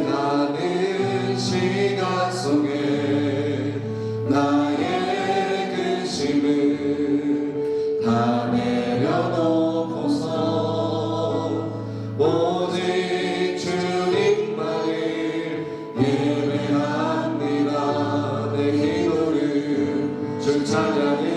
예배하는 시간 속에 나의 근심을 다 내려놓고서 오직 주님만을 예배합니다. 내 기도를 주 찬양을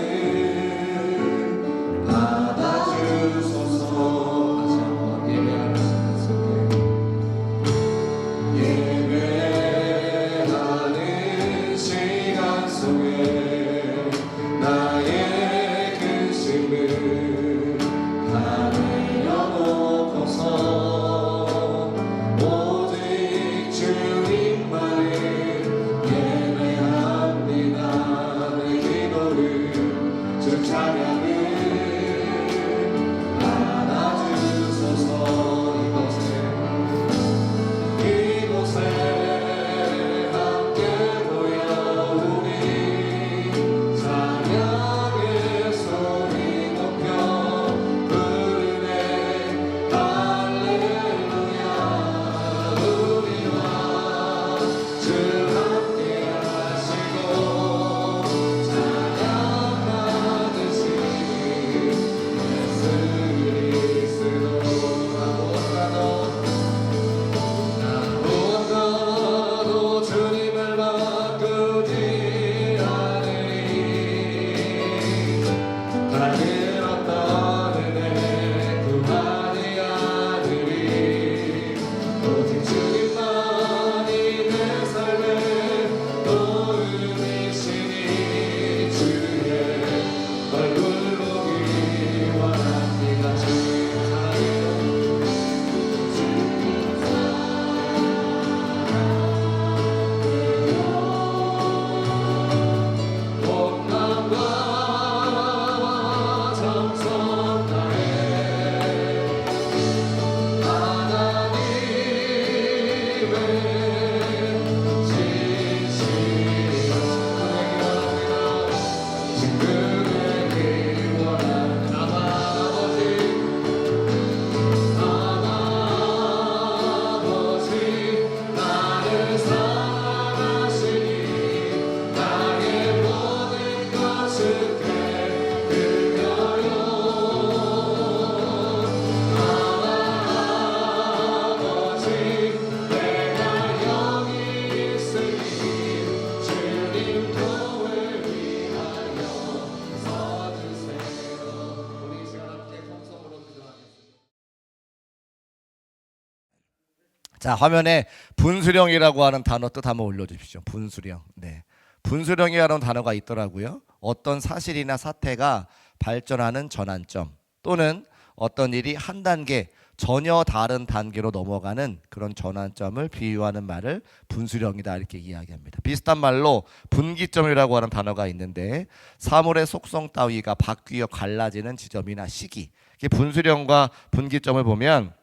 자, 화면에 분수령이라고 하는 단어 뜻 한번 올려주십시오. 분수령. 네, 분수령이라는 단어가 있더라고요. 어떤 사실이나 사태가 발전하는 전환점 또는 어떤 일이 한 단계 전혀 다른 단계로 넘어가는 그런 전환점을 비유하는 말을 분수령이다 이렇게 이야기합니다. 비슷한 말로 분기점이라고 하는 단어가 있는데 사물의 속성 따위가 바뀌어 갈라지는 지점이나 시기, 분수령과 분기점을 보면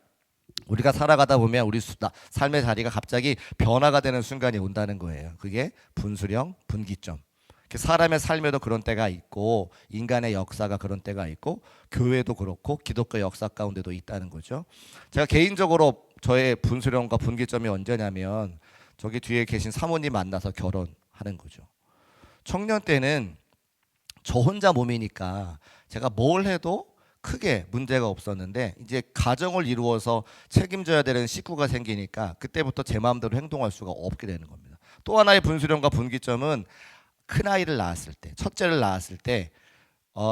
우리가 살아가다 보면 우리 삶의 자리가 갑자기 변화가 되는 순간이 온다는 거예요. 그게 분수령, 분기점. 사람의 삶에도 그런 때가 있고 인간의 역사가 그런 때가 있고 교회도 그렇고 기독교 역사 가운데도 있다는 거죠. 제가 개인적으로 저의 분수령과 분기점이 언제냐면 저기 뒤에 계신 사모님 만나서 결혼하는 거죠. 청년 때는 저 혼자 몸이니까 제가 뭘 해도 크게 문제가 없었는데 이제 가정을 이루어서 책임져야 되는 식구가 생기니까 그때부터 제 마음대로 행동할 수가 없게 되는 겁니다. 또 하나의 분수령과 분기점은 큰아이를 낳았을 때, 첫째를 낳았을 때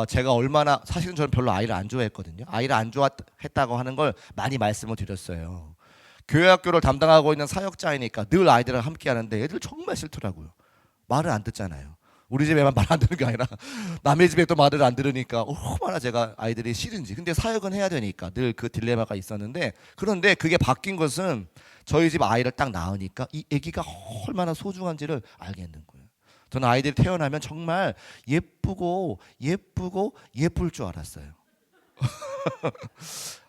제가 얼마나, 사실은 저는 별로 아이를 안 좋아했거든요. 아이를 안 좋아했다고 하는 걸 많이 말씀을 드렸어요. 교회 학교를 담당하고 있는 사역자이니까 늘 아이들과 함께 하는데 애들 정말 싫더라고요. 말을 안 듣잖아요. 우리 집에만 말 안 듣는 게 아니라 남의 집에 또 말을 안 들으니까 얼마나 제가 아이들이 싫은지. 근데 사역은 해야 되니까 늘 그 딜레마가 있었는데, 그런데 그게 바뀐 것은 저희 집 아이를 딱 낳으니까 이 아기가 얼마나 소중한지를 알겠는 거예요. 저는 아이들이 태어나면 정말 예쁘고 예쁠 줄 알았어요.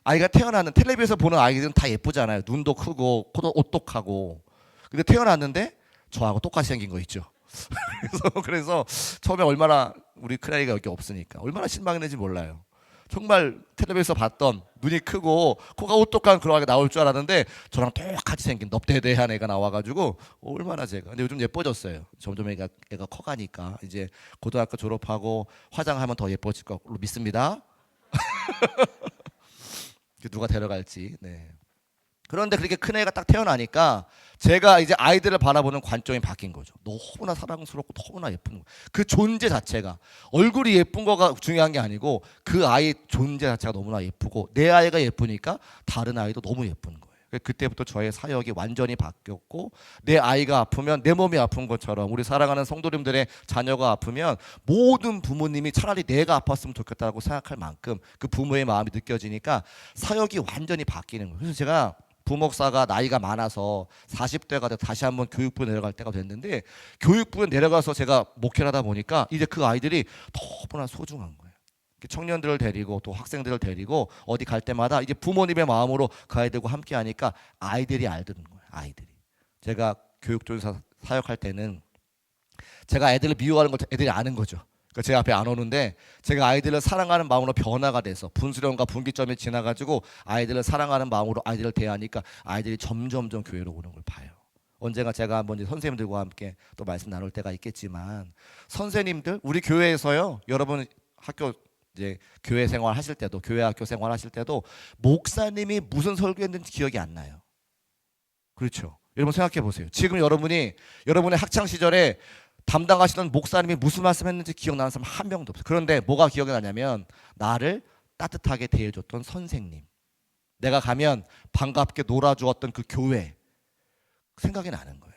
아이가 태어나는, 텔레비에서 보는 아이들은 다 예쁘잖아요. 눈도 크고 코도 오똑하고. 근데 태어났는데 저하고 똑같이 생긴 거 있죠. 그래서 처음에 얼마나, 우리 큰아이가 여기 없으니까 얼마나 실망했는지 몰라요. 정말 텔레비에서 봤던 눈이 크고 코가 오똑한 그런 애가 나올 줄 알았는데 저랑 똑같이 생긴 넙대대한 애가 나와가지고 얼마나 제가 근데 요즘 예뻐졌어요. 점점 애가 커가니까 이제 고등학교 졸업하고 화장하면 더 예뻐질 걸로 믿습니다. 누가 데려갈지. 네. 그런데 그렇게 큰 애가 딱 태어나니까 제가 이제 아이들을 바라보는 관점이 바뀐 거죠. 너무나 사랑스럽고 너무나 예쁜 거. 그 존재 자체가 얼굴이 예쁜 거가 중요한 게 아니고 그 아이 존재 자체가 너무나 예쁘고 내 아이가 예쁘니까 다른 아이도 너무 예쁜 거예요. 그때부터 저의 사역이 완전히 바뀌었고 내 아이가 아프면 내 몸이 아픈 것처럼 우리 사랑하는 성도님들의 자녀가 아프면 모든 부모님이 차라리 내가 아팠으면 좋겠다고 생각할 만큼 그 부모의 마음이 느껴지니까 사역이 완전히 바뀌는 거예요. 그래서 제가 부목사가 나이가 많아서 40대가 돼 다시 한번 교육부에 내려갈 때가 됐는데 교육부에 내려가서 제가 목회를 하다 보니까 이제 그 아이들이 너무나 소중한 거예요. 청년들을 데리고 또 학생들을 데리고 어디 갈 때마다 이제 부모님의 마음으로 그 아이들과 함께 하니까 아이들이 알더는 거예요. 아이들이. 제가 교육조사 사역할 때는 제가 애들을 미워하는 걸 애들이 아는 거죠. 그러니까 제 앞에 안 오는데 제가 아이들을 사랑하는 마음으로 변화가 돼서 분수령과 분기점이 지나가지고 아이들을 사랑하는 마음으로 아이들을 대하니까 아이들이 점점점 교회로 오는 걸 봐요. 언젠가 제가 한번 이제 선생님들과 함께 또 말씀 나눌 때가 있겠지만 선생님들 우리 교회에서요 여러분 학교 이제 교회 생활 하실 때도 교회 학교 생활 하실 때도 목사님이 무슨 설교했는지 기억이 안 나요. 그렇죠. 여러분 생각해 보세요. 지금 여러분의 학창 시절에 담당하시던 목사님이 무슨 말씀했는지 기억나는 사람 한 명도 없어요. 그런데 뭐가 기억이 나냐면 나를 따뜻하게 대해줬던 선생님, 내가 가면 반갑게 놀아주었던 그 교회 생각이 나는 거예요.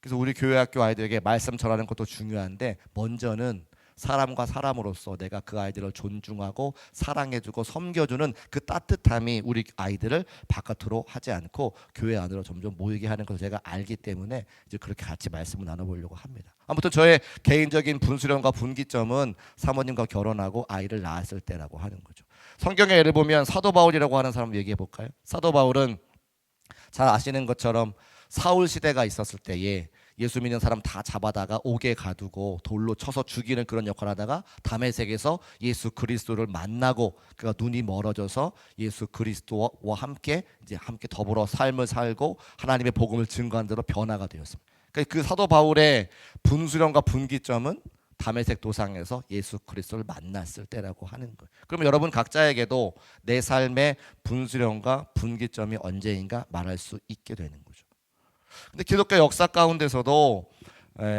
그래서 우리 교회 학교 아이들에게 말씀 전하는 것도 중요한데 먼저는 사람과 사람으로서 내가 그 아이들을 존중하고 사랑해주고 섬겨주는 그 따뜻함이 우리 아이들을 바깥으로 하지 않고 교회 안으로 점점 모이게 하는 것을 제가 알기 때문에 이제 그렇게 같이 말씀을 나눠보려고 합니다. 아무튼 저의 개인적인 분수령과 분기점은 사모님과 결혼하고 아이를 낳았을 때라고 하는 거죠. 성경의 예를 보면 사도 바울이라고 하는 사람 얘기해 볼까요? 사도 바울은 잘 아시는 것처럼 사울 시대가 있었을 때에 예수 믿는 사람 다 잡아다가 옥에 가두고 돌로 쳐서 죽이는 그런 역할을 하다가 다메섹에서 예수 그리스도를 만나고 그가 눈이 멀어져서 예수 그리스도와 함께 더불어 삶을 살고 하나님의 복음을 증거한 대로 변화가 되었습니다. 그러니까 그 사도 바울의 분수령과 분기점은 다메섹 도상에서 예수 그리스도를 만났을 때라고 하는 거예요. 그러면 여러분 각자에게도 내 삶의 분수령과 분기점이 언제인가 말할 수 있게 되는 거죠. 근데 기독교 역사 가운데서도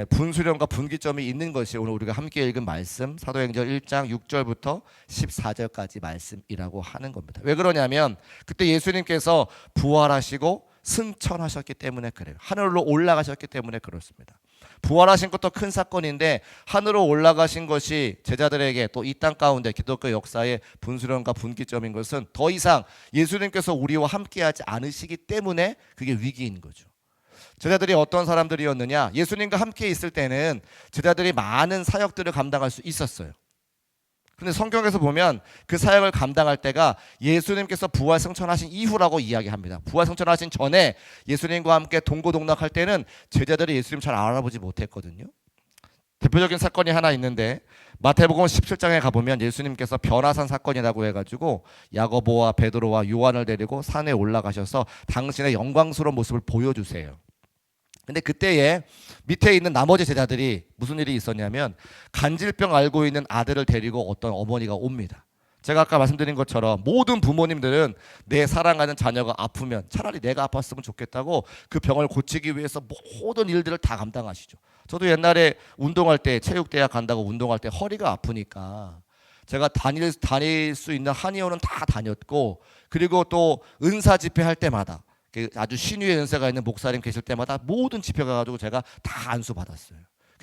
분수령과 분기점이 있는 것이 오늘 우리가 함께 읽은 말씀 사도행전 1장 6절부터 14절까지 말씀이라고 하는 겁니다. 왜 그러냐면 그때 예수님께서 부활하시고 승천하셨기 때문에 그래요. 하늘로 올라가셨기 때문에 그렇습니다. 부활하신 것도 큰 사건인데 하늘로 올라가신 것이 제자들에게 또 이 땅 가운데 기독교 역사의 분수령과 분기점인 것은 더 이상 예수님께서 우리와 함께하지 않으시기 때문에 그게 위기인 거죠. 제자들이 어떤 사람들이었느냐? 예수님과 함께 있을 때는 제자들이 많은 사역들을 감당할 수 있었어요. 근데 성경에서 보면 그 사역을 감당할 때가 예수님께서 부활 승천하신 이후라고 이야기합니다. 부활 승천하신 전에 예수님과 함께 동고동락할 때는 제자들이 예수님 잘 알아보지 못했거든요. 대표적인 사건이 하나 있는데 마태복음 17장에 가보면 예수님께서 변화산 사건이라고 해가지고 야고보와 베드로와 요한을 데리고 산에 올라가셔서 당신의 영광스러운 모습을 보여주세요. 근데 그때에 밑에 있는 나머지 제자들이 무슨 일이 있었냐면 간질병 앓고 있는 아들을 데리고 어떤 어머니가 옵니다. 제가 아까 말씀드린 것처럼 모든 부모님들은 내 사랑하는 자녀가 아프면 차라리 내가 아팠으면 좋겠다고 그 병을 고치기 위해서 모든 일들을 다 감당하시죠. 저도 옛날에 운동할 때 체육대학 간다고 운동할 때 허리가 아프니까 제가 다닐 수 있는 한의원은 다 다녔고 그리고 또 은사 집회할 때마다 아주 신유의 은사가 있는 목사님 계실 때마다 모든 집회 가가지고 제가 다 안수 받았어요.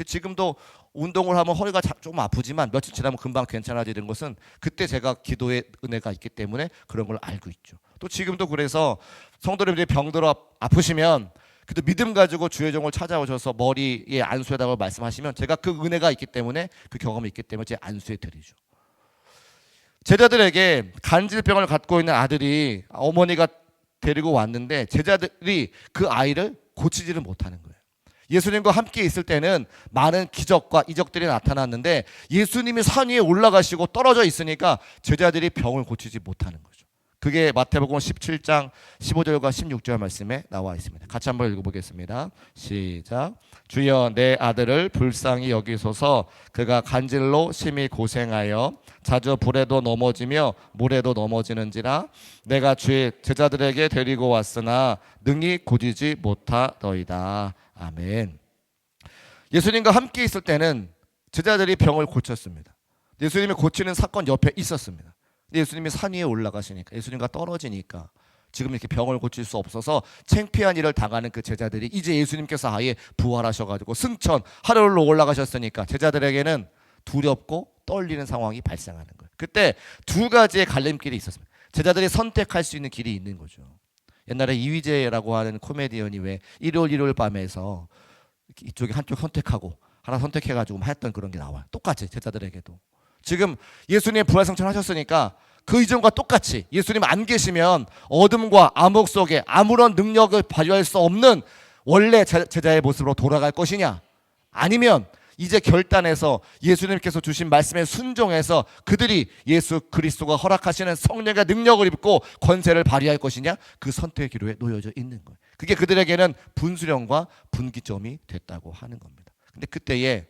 지금도 운동을 하면 허리가 조금 아프지만 며칠 지나면 금방 괜찮아지는 것은 그때 제가 기도의 은혜가 있기 때문에 그런 걸 알고 있죠. 또 지금도 그래서 성도님들이 병들어 아프시면 그래도 믿음 가지고 주의 종을 찾아오셔서 머리에 안수해달라고 말씀하시면 제가 그 은혜가 있기 때문에 그 경험이 있기 때문에 제 안수해 드리죠. 제자들에게 간질병을 갖고 있는 아들이 어머니가 데리고 왔는데 제자들이 그 아이를 고치지를 못하는 거예요. 예수님과 함께 있을 때는 많은 기적과 이적들이 나타났는데 예수님이 산 위에 올라가시고 떨어져 있으니까 제자들이 병을 고치지 못하는 거죠. 그게 마태복음 17장 15절과 16절 말씀에 나와 있습니다. 같이 한번 읽어보겠습니다. 시작. 주여 내 아들을 불쌍히 여기소서. 그가 간질로 심히 고생하여 자주 불에도 넘어지며 물에도 넘어지는지라. 내가 주의 제자들에게 데리고 왔으나 능히 고치지 못하더이다. 아멘. 예수님과 함께 있을 때는 제자들이 병을 고쳤습니다. 예수님이 고치는 사건 옆에 있었습니다. 예수님이 산 위에 올라가시니까, 예수님과 떨어지니까 지금 이렇게 병을 고칠 수 없어서 창피한 일을 당하는 그 제자들이 이제 예수님께서 아예 부활하셔가지고 승천 하늘로 올라가셨으니까 제자들에게는 두렵고 떨리는 상황이 발생하는 거예요. 그때 두 가지의 갈림길이 있었습니다. 제자들이 선택할 수 있는 길이 있는 거죠. 옛날에 이휘재라고 하는 코미디언이 왜 일요일 밤에서 이쪽에 한쪽 선택하고 하나 선택해가지고 했던 그런 게 나와요. 똑같이 제자들에게도. 지금 예수님 부활승천하셨으니까 그 이전과 똑같이 예수님 안 계시면 어둠과 암흑 속에 아무런 능력을 발휘할 수 없는 원래 제자의 모습으로 돌아갈 것이냐, 아니면 이제 결단해서 예수님께서 주신 말씀에 순종해서 그들이 예수 그리스도가 허락하시는 성령의 능력을 입고 권세를 발휘할 것이냐, 그 선택의 기로에 놓여져 있는 거예요. 그게 그들에게는 분수령과 분기점이 됐다고 하는 겁니다. 근데 그때에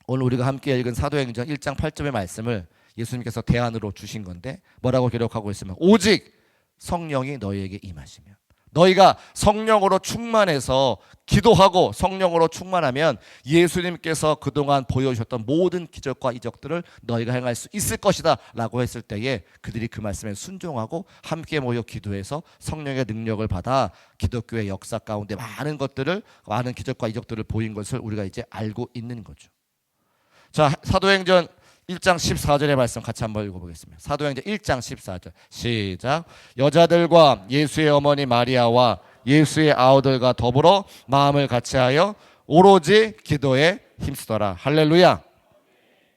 오늘 우리가 함께 읽은 사도행전 1장 8절의 말씀을 예수님께서 대안으로 주신 건데 뭐라고 기록하고 있으면, 오직 성령이 너희에게 임하시면, 너희가 성령으로 충만해서 기도하고 성령으로 충만하면 예수님께서 그동안 보여주셨던 모든 기적과 이적들을 너희가 행할 수 있을 것이다 라고 했을 때에 그들이 그 말씀에 순종하고 함께 모여 기도해서 성령의 능력을 받아 기독교의 역사 가운데 많은 것들을, 많은 기적과 이적들을 보인 것을 우리가 이제 알고 있는 거죠. 자, 사도행전 1장 14절의 말씀 같이 한번 읽어보겠습니다. 사도행전 1장 14절 시작. 여자들과 예수의 어머니 마리아와 예수의 아우들과 더불어 마음을 같이하여 오로지 기도에 힘쓰더라. 할렐루야.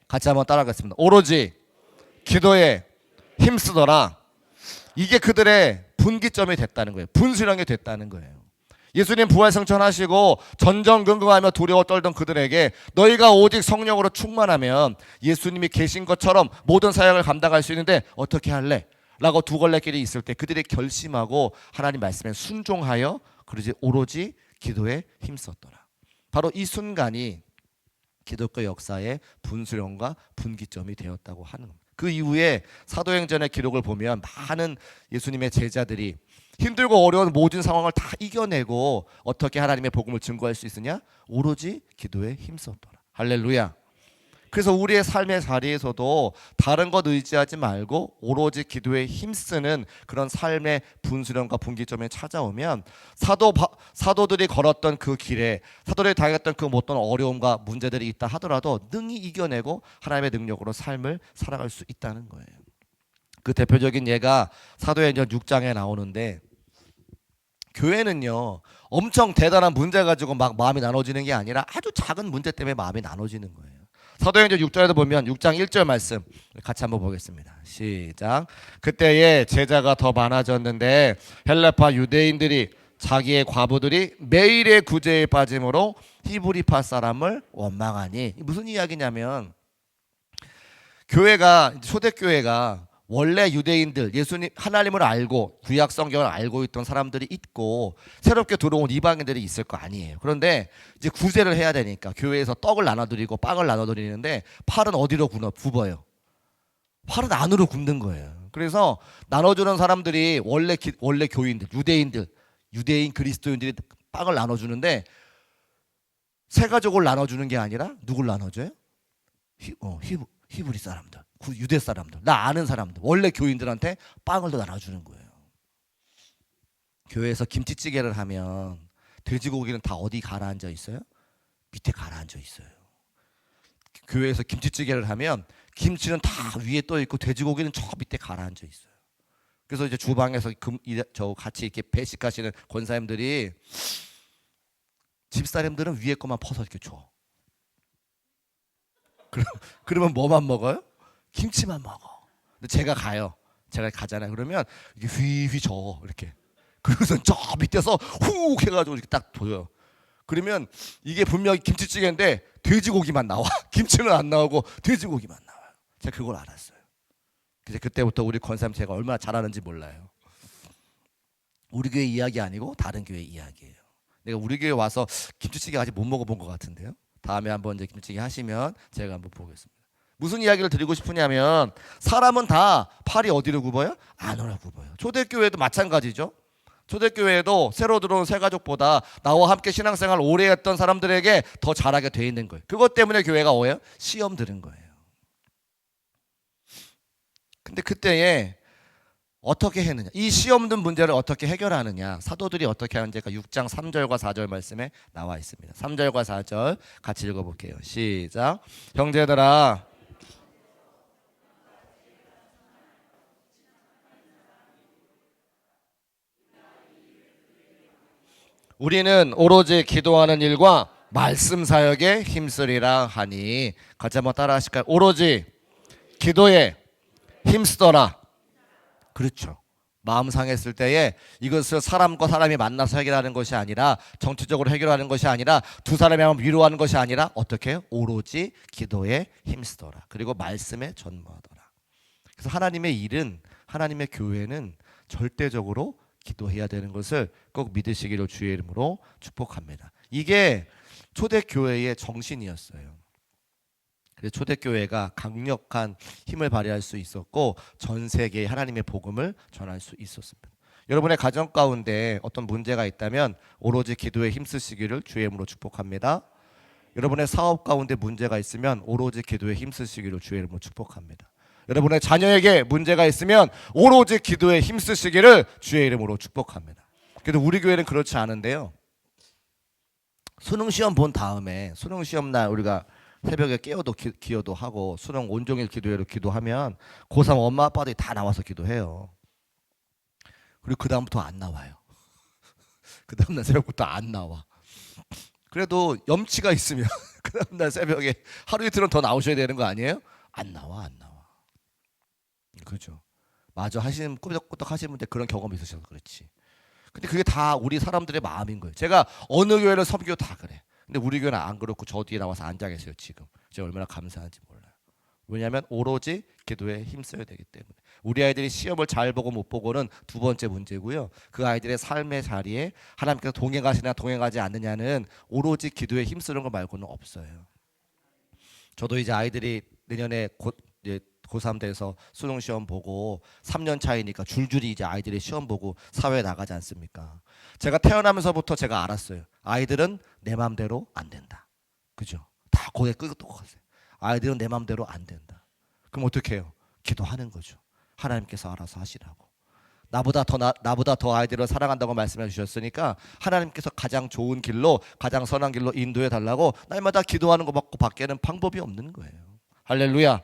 같이 한번 따라하겠습니다. 오로지 기도에 힘쓰더라. 이게 그들의 분기점이 됐다는 거예요. 분수령이 됐다는 거예요. 예수님 부활승천하시고 전전긍긍하며 두려워 떨던 그들에게 너희가 오직 성령으로 충만하면 예수님이 계신 것처럼 모든 사역을 감당할 수 있는데 어떻게 할래? 라고 두 걸레길이 있을 때 그들이 결심하고 하나님 말씀에 순종하여 그러지 오로지 기도에 힘썼더라. 바로 이 순간이 기독교 역사의 분수령과 분기점이 되었다고 하는 겁니다. 그 이후에 사도행전의 기록을 보면 많은 예수님의 제자들이 힘들고 어려운 모든 상황을 다 이겨내고 어떻게 하나님의 복음을 증거할 수 있으냐? 오로지 기도에 힘썼더라. 할렐루야. 그래서 우리의 삶의 자리에서도 다른 것 의지하지 말고 오로지 기도에 힘쓰는 그런 삶의 분수령과 분기점에 찾아오면 사도들이 걸었던 그 길에 사도들이 당했던 그 어떤 어려움과 문제들이 있다 하더라도 능히 이겨내고 하나님의 능력으로 삶을 살아갈 수 있다는 거예요. 그 대표적인 예가 사도행전 6장에 나오는데, 교회는요 엄청 대단한 문제 가지고 막 마음이 나눠지는 게 아니라 아주 작은 문제 때문에 마음이 나눠지는 거예요. 사도행전 6장에도 보면 6장 1절 말씀 같이 한번 보겠습니다. 시작. 그때에 제자가 더 많아졌는데 헬라파 유대인들이 자기의 과부들이 매일의 구제에 빠짐으로 히브리파 사람을 원망하니, 무슨 이야기냐면 교회가, 초대교회가 원래 유대인들, 예수님 하나님을 알고 구약 성경을 알고 있던 사람들이 있고 새롭게 들어온 이방인들이 있을 거 아니에요. 그런데 이제 구제를 해야 되니까 교회에서 떡을 나눠드리고 빵을 나눠드리는데 팔은 어디로 굽어요? 팔은 안으로 굽는 거예요. 그래서 나눠주는 사람들이 원래 교인들, 유대인 그리스도인들이 빵을 나눠주는데 세 가족을 나눠주는 게 아니라 누굴 나눠줘요? 히브리 사람들, 유대 사람들, 나 아는 사람들, 원래 교인들한테 빵을 더 나눠주는 거예요. 교회에서 김치찌개를 하면 돼지고기는 다 어디 가라앉아 있어요? 밑에 가라앉아 있어요. 교회에서 김치찌개를 하면 김치는 다 위에 떠 있고 돼지고기는 저 밑에 가라앉아 있어요. 그래서 이제 주방에서 저 같이 이렇게 배식하시는 권사님들이 집사람들은 위에 것만 퍼서 이렇게 줘. 그러면 뭐만 먹어요? 김치만 먹어. 근데 제가 가잖아요. 그러면 이게 휘휘 저 이렇게. 그래서 저 밑에서 훅 해가지고 이렇게 딱 둬요. 그러면 이게 분명히 김치찌개인데 돼지고기만 나와. 김치는 안 나오고 돼지고기만 나와요. 제가 그걸 알았어요. 그래서 그때부터 우리 권사님 제가 얼마나 잘하는지 몰라요. 우리 교회 이야기 아니고 다른 교회 이야기예요. 내가 우리 교회 와서 김치찌개 아직 못 먹어본 것 같은데요. 다음에 한번 이제 김치찌개 하시면 제가 한번 보겠습니다. 무슨 이야기를 드리고 싶으냐면 사람은 다 팔이 어디로 굽어요? 안으로 굽어요. 초대교회도 마찬가지죠. 초대교회에도 새로 들어온 새가족보다 나와 함께 신앙생활 오래 했던 사람들에게 더 잘하게 돼 있는 거예요. 그것 때문에 교회가 뭐예요? 시험 들은 거예요. 근데 그때에 어떻게 했느냐, 이 시험 든 문제를 어떻게 해결하느냐, 사도들이 어떻게 하는지가 6장 3절과 4절 말씀에 나와 있습니다. 3절과 4절 같이 읽어볼게요. 시작. 형제들아, 우리는 오로지 기도하는 일과 말씀 사역에 힘쓰리라 하니. 같이 한번 따라 하실까요? 오로지 기도에 힘쓰더라. 그렇죠. 마음 상했을 때에 이것을 사람과 사람이 만나서 해결하는 것이 아니라, 정치적으로 해결하는 것이 아니라, 두 사람이 한번 위로하는 것이 아니라 어떻게 해요? 오로지 기도에 힘쓰더라. 그리고 말씀에 전무하더라. 그래서 하나님의 일은, 하나님의 교회는 절대적으로 기도해야 되는 것을 꼭 믿으시기를 주의 이름으로 축복합니다. 이게 초대교회의 정신이었어요. 그래서 초대교회가 강력한 힘을 발휘할 수 있었고 전 세계에 하나님의 복음을 전할 수 있었습니다. 여러분의 가정 가운데 어떤 문제가 있다면 오로지 기도에 힘쓰시기를 주의 이름으로 축복합니다. 여러분의 사업 가운데 문제가 있으면 오로지 기도에 힘쓰시기를 주의 이름으로 축복합니다. 여러분의 자녀에게 문제가 있으면 오로지 기도에 힘쓰시기를 주의 이름으로 축복합니다. 그래도 우리 교회는 그렇지 않은데요. 수능 시험 본 다음에 수능 시험 날 우리가 새벽에 깨어도 기도도 하고 수능 온종일 기도회로 기도하면 고3 엄마 아빠들이 다 나와서 기도해요. 그리고 그 다음부터 안 나와요. 그 다음날 새벽부터 안 나와. 그래도 염치가 있으면 그 다음날 새벽에 하루 이틀은 더 나오셔야 되는 거 아니에요? 안 나와. 그죠? 맞아, 하시는 꾸덕꾸덕 하시는 분들 그런 경험이 있으셔서 그렇지. 근데 그게 다 우리 사람들의 마음인 거예요. 제가 어느 교회를 섬겨도 다 그래. 근데 우리 교회는 안 그렇고 저 뒤에 나와서 앉아 계세요. 지금 제가 얼마나 감사한지 몰라요. 왜냐하면 오로지 기도에 힘써야 되기 때문에. 우리 아이들이 시험을 잘 보고 못 보고는 두 번째 문제고요. 그 아이들의 삶의 자리에 하나님께서 동행하시나 동행하지 않느냐는 오로지 기도에 힘쓰는 거 말고는 없어요. 저도 이제 아이들이 내년에 곧 이제 고3 돼서 수능 시험 보고 3년 차이니까 줄줄이 이제 아이들이 시험 보고 사회에 나가지 않습니까? 제가 태어나면서부터 제가 알았어요. 아이들은 내 맘대로 안 된다. 그죠? 다 고개 끄덕 하세요. 아이들은 내 맘대로 안 된다. 그럼 어떻게 해요? 기도하는 거죠. 하나님께서 알아서 하시라고. 나보다 더 아이들을 사랑한다고 말씀해 주셨으니까 하나님께서 가장 좋은 길로, 가장 선한 길로 인도해 달라고 날마다 기도하는 것밖에 밖에는 방법이 없는 거예요. 할렐루야.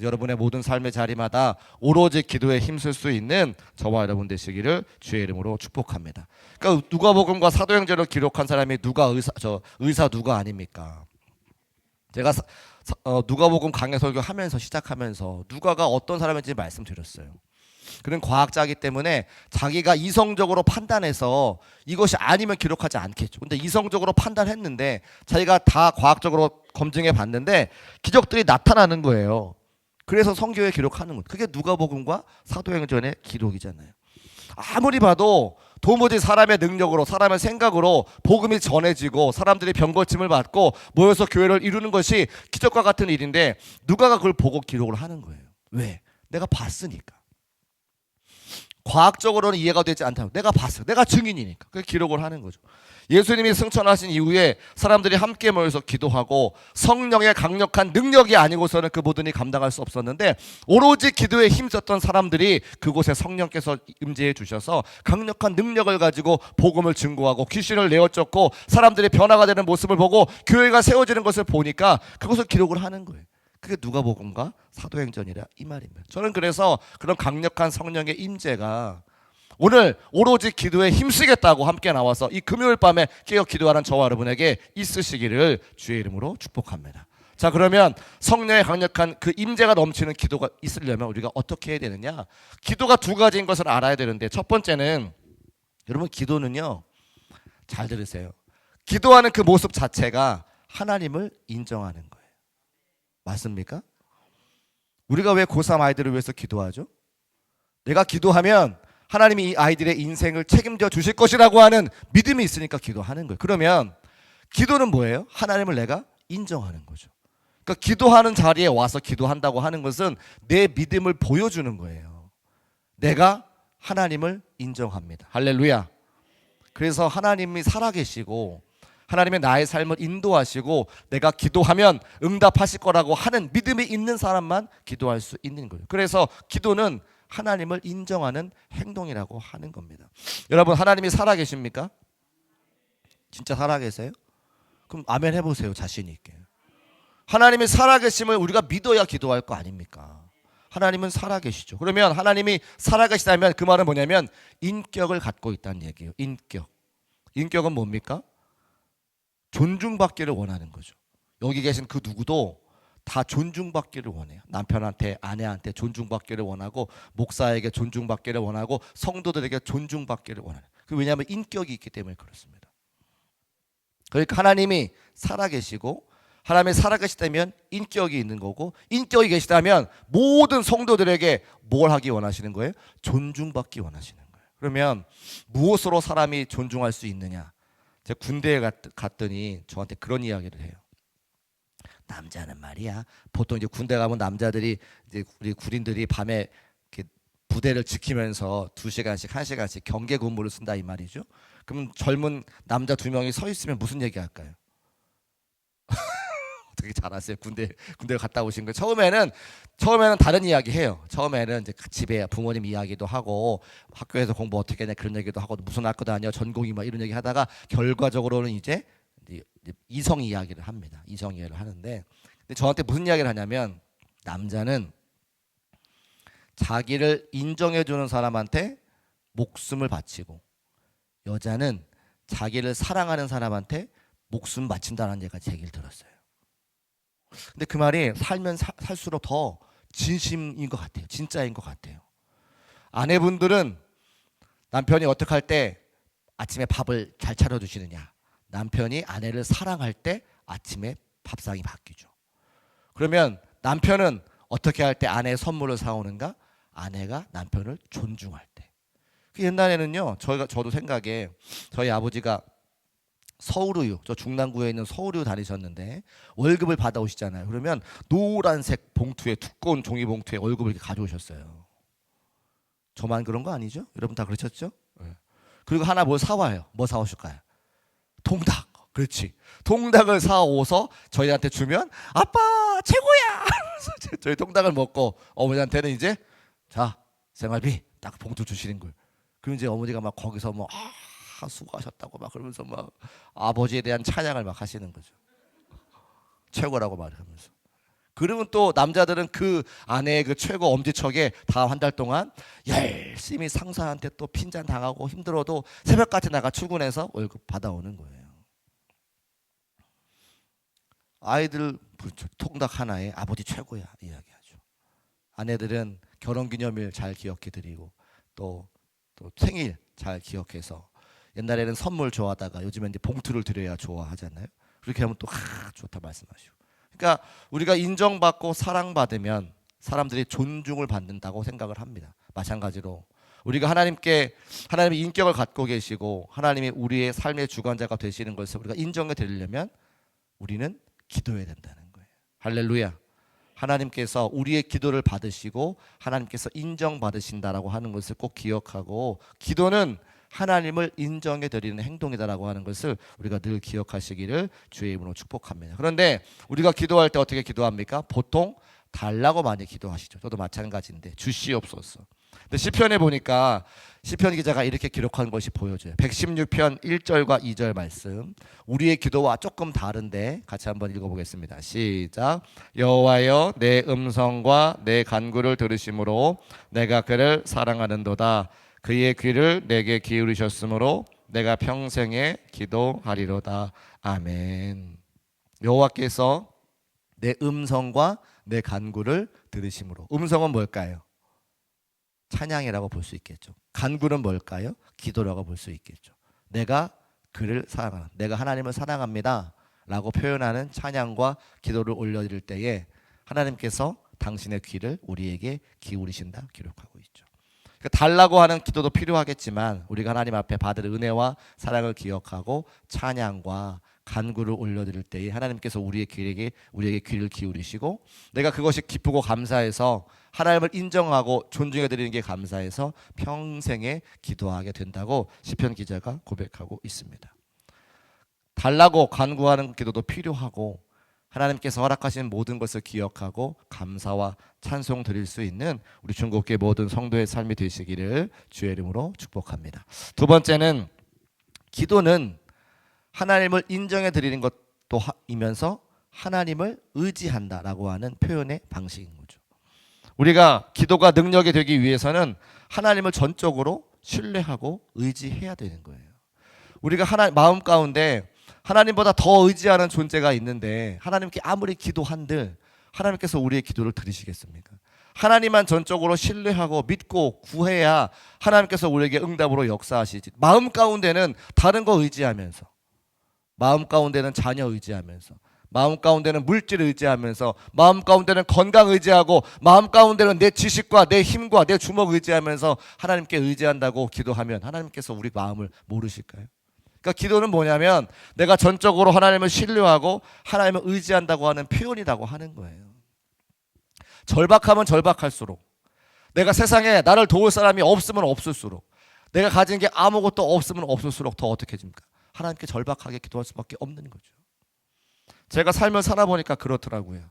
여러분의 모든 삶의 자리마다 오로지 기도에 힘쓸 수 있는 저와 여러분 되시기를 주의 이름으로 축복합니다. 그러니까 누가복음과 사도행전을 기록한 사람이 의사 누가 아닙니까? 제가 누가복음 강해 설교하면서 시작하면서 누가가 어떤 사람인지 말씀드렸어요. 그는 과학자이기 때문에 자기가 이성적으로 판단해서 이것이 아니면 기록하지 않겠죠. 근데 이성적으로 판단했는데 자기가 다 과학적으로 검증해 봤는데 기적들이 나타나는 거예요. 그래서 성경에 기록하는 것. 그게 누가복음과 사도행전의 기록이잖아요. 아무리 봐도 도무지 사람의 능력으로, 사람의 생각으로 복음이 전해지고 사람들이 병고침을 받고 모여서 교회를 이루는 것이 기적과 같은 일인데 누가가 그걸 보고 기록을 하는 거예요. 왜? 내가 봤으니까. 과학적으로는 이해가 되지 않다고. 내가 봤어요. 내가 증인이니까. 그 기록을 하는 거죠. 예수님이 승천하신 이후에 사람들이 함께 모여서 기도하고 성령의 강력한 능력이 아니고서는 그 모든 이 감당할 수 없었는데 오로지 기도에 힘썼던 사람들이 그곳에 성령께서 임재해 주셔서 강력한 능력을 가지고 복음을 증거하고 귀신을 내어쫓고 사람들이 변화가 되는 모습을 보고 교회가 세워지는 것을 보니까 그것을 기록을 하는 거예요. 그게 누가복음과 사도행전이라 이 말입니다. 저는 그래서 그런 강력한 성령의 임재가 오늘 오로지 기도에 힘쓰겠다고 함께 나와서 이 금요일 밤에 깨어 기도하는 저와 여러분에게 있으시기를 주의 이름으로 축복합니다. 자, 그러면 성령의 강력한 그 임재가 넘치는 기도가 있으려면 우리가 어떻게 해야 되느냐? 기도가 두 가지인 것을 알아야 되는데 첫 번째는 여러분 기도는요, 잘 들으세요. 기도하는 그 모습 자체가 하나님을 인정하는 거예요. 맞습니까? 우리가 왜 고3 아이들을 위해서 기도하죠? 내가 기도하면 하나님이 이 아이들의 인생을 책임져 주실 것이라고 하는 믿음이 있으니까 기도하는 거예요. 그러면 기도는 뭐예요? 하나님을 내가 인정하는 거죠. 그러니까 기도하는 자리에 와서 기도한다고 하는 것은 내 믿음을 보여주는 거예요. 내가 하나님을 인정합니다. 할렐루야. 그래서 하나님이 살아계시고 하나님의 나의 삶을 인도하시고 내가 기도하면 응답하실 거라고 하는 믿음이 있는 사람만 기도할 수 있는 거예요. 그래서 기도는 하나님을 인정하는 행동이라고 하는 겁니다. 여러분, 하나님이 살아계십니까? 진짜 살아계세요? 그럼 아멘 해보세요. 자신 있게. 하나님이 살아계심을 우리가 믿어야 기도할 거 아닙니까? 하나님은 살아계시죠. 그러면 하나님이 살아계시다면 그 말은 뭐냐면 인격을 갖고 있다는 얘기예요. 인격은 뭡니까? 존중받기를 원하는 거죠. 여기 계신 그 누구도 다 존중받기를 원해요. 남편한테, 아내한테 존중받기를 원하고, 목사에게 존중받기를 원하고, 성도들에게 존중받기를 원하는. 왜냐하면 인격이 있기 때문에 그렇습니다. 그러니까 하나님이 살아계시고, 하나님이 살아계시다면 인격이 있는 거고, 인격이 계시다면 모든 성도들에게 뭘 하기 원하시는 거예요? 존중받기 원하시는 거예요. 그러면 무엇으로 사람이 존중할 수 있느냐? 제가 군대에 갔더니 저한테 그런 이야기를 해요. 남자는 말이야, 보통 이제 군대 가면 남자들이, 이제 우리 군인들이 밤에 이렇게 부대를 지키면서 2시간씩 1시간씩 경계 근무를 쓴다 이 말이죠. 그럼 젊은 남자 2명이 서 있으면 무슨 얘기 할까요? 어떻게 잘 아세요? 군대 갔다 오신 거. 처음에는 다른 이야기 해요. 처음에는 이제 집에 부모님 이야기도 하고, 학교에서 공부 어떻게 했냐 그런 얘기도 하고, 무슨 학교 다녀, 전공이 막 이런 얘기 하다가 결과적으로는 이제 이성 이야기를 합니다. 이성 이야기를 하는데, 근데 저한테 무슨 이야기를 하냐면, 남자는 자기를 인정해주는 사람한테 목숨을 바치고, 여자는 자기를 사랑하는 사람한테 목숨 바친다는 얘기를 들었어요. 근데 그 말이 살면 살수록 더 진심인 것 같아요. 진짜인 것 같아요. 아내분들은 남편이 어떻게 할 때 아침에 밥을 잘 차려주시느냐, 남편이 아내를 사랑할 때 아침에 밥상이 바뀌죠. 그러면 남편은 어떻게 할 때 아내의 선물을 사오는가? 아내가 남편을 존중할 때. 옛날에는요, 저도 생각에 저희 아버지가 서울우유, 저 중랑구에 있는 서울우유 다니셨는데 월급을 받아오시잖아요. 그러면 노란색 봉투에, 두꺼운 종이 봉투에 월급을 이렇게 가져오셨어요. 저만 그런 거 아니죠? 여러분 다 그러셨죠? 네. 그리고 하나 뭘 사와요. 뭐 사오실까요? 통닭. 그렇지. 통닭을 사오서 저희한테 주면 아빠 최고야. 저희 통닭을 먹고 어머니한테는 이제 자, 생활비 딱 봉투 주시는 걸. 그럼 이제 어머니가 막 거기서 뭐 수고하셨다고 막 그러면서 막 아버지에 대한 찬양을 막 하시는 거죠. 최고라고 말하면서. 그러면 또 남자들은 그 아내의 그 최고 엄지척에 다음 한 달 동안 열심히 상사한테 또 핀잔 당하고 힘들어도 새벽까지 나가 출근해서 월급 받아오는 거예요. 아이들 통닭 하나에 아버지 최고야 이야기하죠. 아내들은 결혼기념일 잘 기억해 드리고 또 생일 잘 기억해서, 옛날에는 선물 좋아하다가 요즘엔 이제 봉투를 드려야 좋아하잖아요. 그렇게 하면 또 좋다 말씀하시고. 그러니까 우리가 인정받고 사랑받으면 사람들이 존중을 받는다고 생각을 합니다. 마찬가지로 우리가 하나님의 인격을 갖고 계시고 하나님이 우리의 삶의 주관자가 되시는 것을 우리가 인정해 드리려면 우리는 기도해야 된다는 거예요. 할렐루야. 하나님께서 우리의 기도를 받으시고 하나님께서 인정받으신다라고 하는 것을 꼭 기억하고, 기도는 하나님을 인정해 드리는 행동이다라고 하는 것을 우리가 늘 기억하시기를 주의 이름으로 축복합니다. 그런데 우리가 기도할 때 어떻게 기도합니까? 보통 달라고 많이 기도하시죠. 저도 마찬가지인데 주시옵소서. 근데 시편에 보니까 시편 기자가 이렇게 기록한 것이 보여져요. 116편 1절과 2절 말씀, 우리의 기도와 조금 다른데 같이 한번 읽어보겠습니다. 시작. 여호와여, 내 음성과 내 간구를 들으심으로 내가 그를 사랑하는도다. 그의 귀를 내게 기울이셨으므로 내가 평생에 기도하리로다. 아멘. 여호와께서 내 음성과 내 간구를 들으심으로. 음성은 뭘까요? 찬양이라고 볼 수 있겠죠. 간구는 뭘까요? 기도라고 볼 수 있겠죠. 내가 그를 사랑하는, 내가 하나님을 사랑합니다 라고 표현하는 찬양과 기도를 올려드릴 때에 하나님께서 당신의 귀를 우리에게 기울이신다 기록하고 있죠. 그러니까 달라고 하는 기도도 필요하겠지만 우리가 하나님 앞에 받을 은혜와 사랑을 기억하고 찬양과 간구를 올려드릴 때에 하나님께서 우리에게 귀를 기울이시고, 내가 그것이 기쁘고 감사해서 하나님을 인정하고 존중해 드리는 게 감사해서 평생에 기도하게 된다고 시편 기자가 고백하고 있습니다. 달라고 간구하는 기도도 필요하고 하나님께서 허락하신 모든 것을 기억하고 감사와 찬송 드릴 수 있는 우리 중국교회 모든 성도의 삶이 되시기를 주의 이름으로 축복합니다. 두 번째는, 기도는 하나님을 인정해 드리는 것도 이면서 하나님을 의지한다라고 하는 표현의 방식인 거죠. 우리가 기도가 능력이 되기 위해서는 하나님을 전적으로 신뢰하고 의지해야 되는 거예요. 우리가 마음 가운데 하나님보다 더 의지하는 존재가 있는데 하나님께 아무리 기도한들 하나님께서 우리의 기도를 들으시겠습니까? 하나님만 전적으로 신뢰하고 믿고 구해야 하나님께서 우리에게 응답으로 역사하시지. 마음 가운데는 다른 거 의지하면서, 마음 가운데는 자녀 의지하면서, 마음 가운데는 물질 의지하면서, 마음 가운데는 건강 의지하고, 마음 가운데는 내 지식과 내 힘과 내 주먹 의지하면서 하나님께 의지한다고 기도하면 하나님께서 우리 마음을 모르실까요? 그러니까 기도는 뭐냐면 내가 전적으로 하나님을 신뢰하고 하나님을 의지한다고 하는 표현이라고 하는 거예요. 절박하면 절박할수록, 내가 세상에 나를 도울 사람이 없으면 없을수록, 내가 가진 게 아무것도 없으면 없을수록 더 어떻게 해집니까? 하나님께 절박하게 기도할 수밖에 없는 거죠. 제가 삶을 살아보니까 그렇더라고요.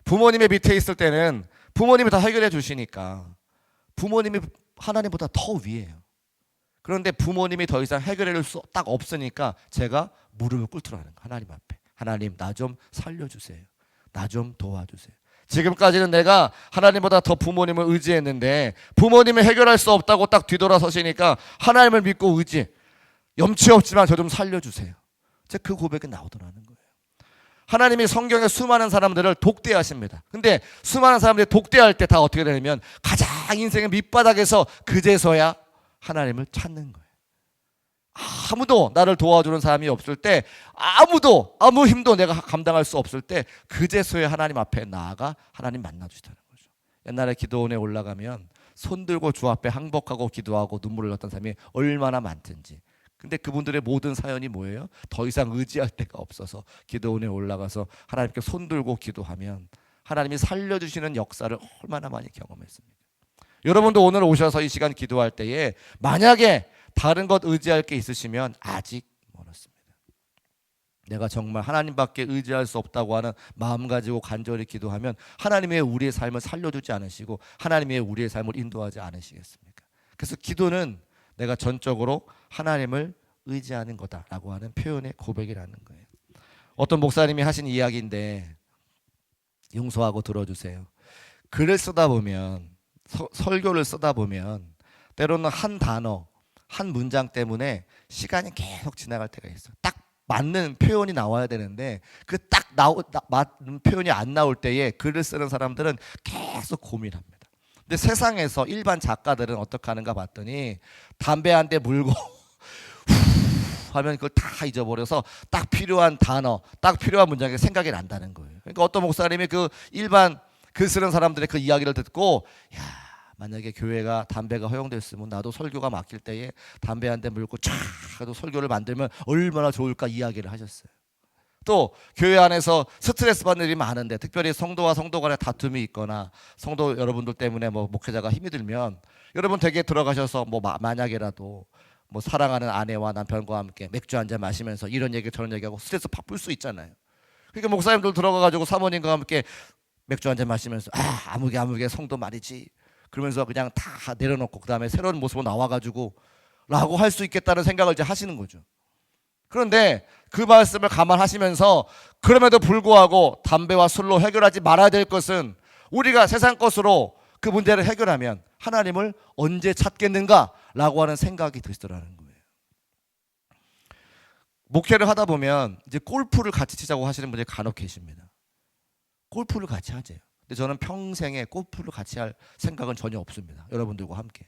부모님의 밑에 있을 때는 부모님이 다 해결해 주시니까 부모님이 하나님보다 더 위에요. 그런데 부모님이 더 이상 해결해 줄 수 딱 없으니까 제가 무릎을 꿇더라는 거예요. 하나님 앞에. 하나님, 나 좀 살려주세요. 나 좀 도와주세요. 지금까지는 내가 하나님보다 더 부모님을 의지했는데 부모님이 해결할 수 없다고 딱 뒤돌아서시니까 하나님을 믿고 염치 없지만 저 좀 살려주세요. 제 그 고백이 나오더라는 거예요. 하나님이 성경에 수많은 사람들을 독대하십니다. 근데 수많은 사람들이 독대할 때 다 어떻게 되냐면 가장 인생의 밑바닥에서 그제서야 하나님을 찾는 거예요. 아무도 나를 도와주는 사람이 없을 때, 아무 힘도 내가 감당할 수 없을 때 그제서야 하나님 앞에 나아가 하나님 만나주시다는 거죠. 옛날에 기도원에 올라가면 손들고 주 앞에 항복하고 기도하고 눈물을 흘렸던 사람이 얼마나 많든지. 근데 그분들의 모든 사연이 뭐예요? 더 이상 의지할 데가 없어서 기도원에 올라가서 하나님께 손들고 기도하면 하나님이 살려주시는 역사를 얼마나 많이 경험했습니까? 여러분도 오늘 오셔서 이 시간 기도할 때에 만약에 다른 것 의지할 게 있으시면 아직 멀었습니다. 내가 정말 하나님밖에 의지할 수 없다고 하는 마음 가지고 간절히 기도하면 하나님이 우리의 삶을 살려주지 않으시고 하나님이 우리의 삶을 인도하지 않으시겠습니까? 그래서 기도는 내가 전적으로 하나님을 의지하는 거다라고 하는 표현의 고백이라는 거예요. 어떤 목사님이 하신 이야기인데 용서하고 들어주세요. 글을 쓰다 보면, 설교를 쓰다 보면 때로는 한 단어, 한 문장 때문에 시간이 계속 지나갈 때가 있어요. 딱 맞는 표현이 나와야 되는데 그 딱 맞는 표현이 안 나올 때에 글을 쓰는 사람들은 계속 고민합니다. 근데 세상에서 일반 작가들은 어떻게 하는가 봤더니 담배 한 대 물고 하면 그걸 다 잊어버려서 딱 필요한 단어, 딱 필요한 문장이 생각이 난다는 거예요. 그러니까 어떤 목사님이 그 일반 글 쓰는 사람들의 그 이야기를 듣고, 야, 만약에 교회가 담배가 허용됐으면 나도 설교가 막힐 때에 담배 한 대 물고 쫙 해도 설교를 만들면 얼마나 좋을까 이야기를 하셨어요. 또 교회 안에서 스트레스 받는 일이 많은데 특별히 성도와 성도 간에 다툼이 있거나 성도 여러분들 때문에 뭐 목회자가 힘이 들면 여러분 댁에 들어가셔서 뭐 만약에라도 뭐 사랑하는 아내와 남편과 함께 맥주 한잔 마시면서 이런 얘기 저런 얘기하고 스트레스 팍 풀 수 있잖아요. 그러니까 목사님들 들어가가지고 사모님과 함께 맥주 한잔 마시면서 아무개 성도 말이지 그러면서 그냥 다 내려놓고 그 다음에 새로운 모습으로 나와가지고 라고 할 수 있겠다는 생각을 이제 하시는 거죠. 그런데 그 말씀을 감안하시면서 그럼에도 불구하고 담배와 술로 해결하지 말아야 될 것은 우리가 세상 것으로 그 문제를 해결하면 하나님을 언제 찾겠는가라고 하는 생각이 드시더라는 거예요. 목회를 하다 보면 이제 골프를 같이 치자고 하시는 분들이 간혹 계십니다. 골프를 같이 하재요. 근데 저는 평생에 골프를 같이 할 생각은 전혀 없습니다. 여러분들과 함께.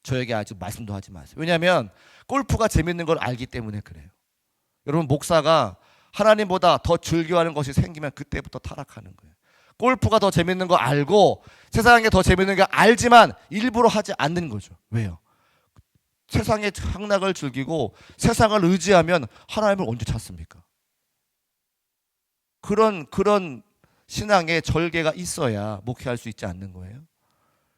저에게 아직 말씀도 하지 마세요. 왜냐하면 골프가 재밌는 걸 알기 때문에 그래요. 여러분, 목사가 하나님보다 더 즐겨하는 것이 생기면 그때부터 타락하는 거예요. 골프가 더 재밌는 거 알고 세상에 더 재밌는 게 알지만 일부러 하지 않는 거죠. 왜요? 세상의 향락을 즐기고 세상을 의지하면 하나님을 언제 찾습니까? 그런 신앙의 절개가 있어야 목회할 수 있지 않는 거예요.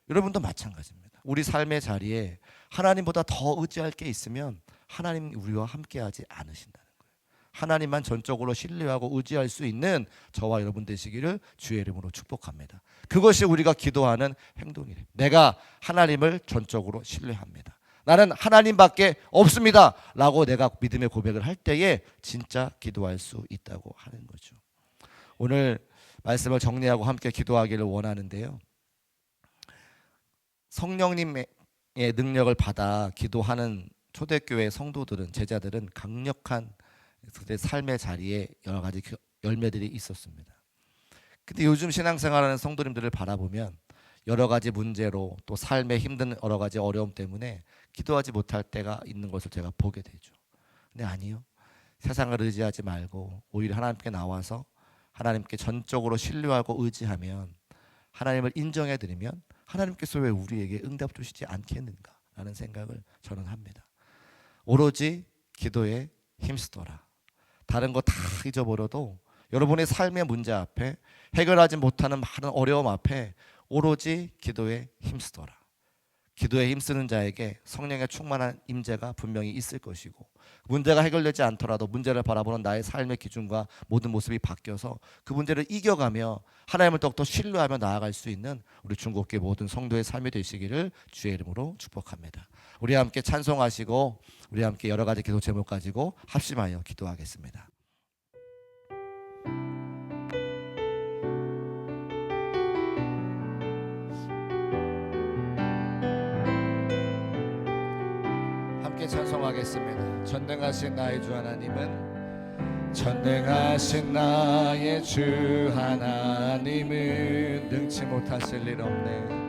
여러분도 마찬가지입니다. 우리 삶의 자리에 하나님보다 더 의지할 게 있으면 하나님 우리와 함께하지 않으신다는 거예요. 하나님만 전적으로 신뢰하고 의지할 수 있는 저와 여러분 되시기를 주의 이름으로 축복합니다. 그것이 우리가 기도하는 행동이래요. 내가 하나님을 전적으로 신뢰합니다. 나는 하나님밖에 없습니다 라고 내가 믿음의 고백을 할 때에 진짜 기도할 수 있다고 하는 거죠. 오늘 말씀을 정리하고 함께 기도하기를 원하는데요, 성령님의 능력을 받아 기도하는 초대교회 성도들은, 제자들은 강력한 그들의 삶의 자리에 여러 가지 열매들이 있었습니다. 근데 요즘 신앙생활하는 성도님들을 바라보면 여러 가지 문제로 또 삶의 힘든 여러 가지 어려움 때문에 기도하지 못할 때가 있는 것을 제가 보게 되죠. 근데 아니요, 세상을 의지하지 말고 오히려 하나님께 나와서 하나님께 전적으로 신뢰하고 의지하면, 하나님을 인정해 드리면 하나님께서 왜 우리에게 응답 주시지 않겠는가라는 생각을 저는 합니다. 오로지 기도에 힘쓰더라. 다른 거 다 잊어버려도 여러분의 삶의 문제 앞에, 해결하지 못하는 많은 어려움 앞에 오로지 기도에 힘쓰더라. 기도에 힘쓰는 자에게 성령의 충만한 임재가 분명히 있을 것이고, 문제가 해결되지 않더라도 문제를 바라보는 나의 삶의 기준과 모든 모습이 바뀌어서 그 문제를 이겨가며 하나님을 더욱더 신뢰하며 나아갈 수 있는 우리 중국교회 모든 성도의 삶이 되시기를 주의 이름으로 축복합니다. 우리 함께 찬송하시고 우리 함께 여러 가지 기도 제목 가지고 합심하여 기도하겠습니다. 함께 찬송하겠습니다. 전능하신 나의 주 하나님은, 전능하신 나의 주 하나님은 능치 못하실 일 없네.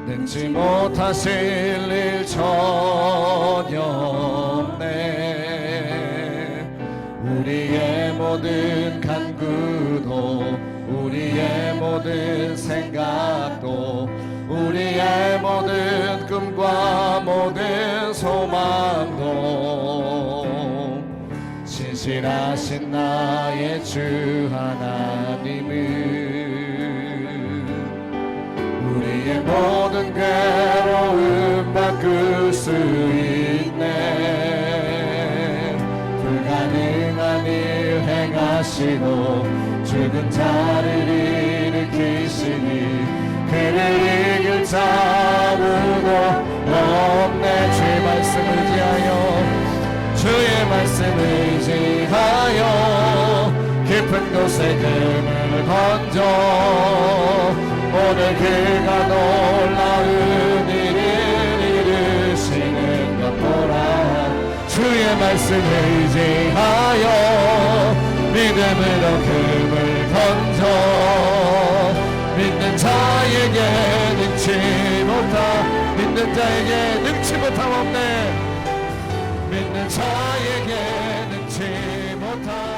능치 못하실 일 전혀 없네. 우리의 모든 간구도, 우리의 모든 생각도, 우리의 모든 꿈과 모든 소망도 신실하신 나의 주 하나님은 우리의 모든 괴로움 바꿀 수 있네. 불가능한 일 행하시고 죽은 자를 일으키시니 그를 이길 자는 없네. 주의 말씀 의지하여, 주의 말씀 의지하여 깊은 곳에 금을 던져 오늘 그가 놀라운 일을 이루시는 것 보라. 주의 말씀 의지하여 믿음으로 금을 던져 믿는 자에게 능치 못함 없네. 믿는 자에게 능치 못함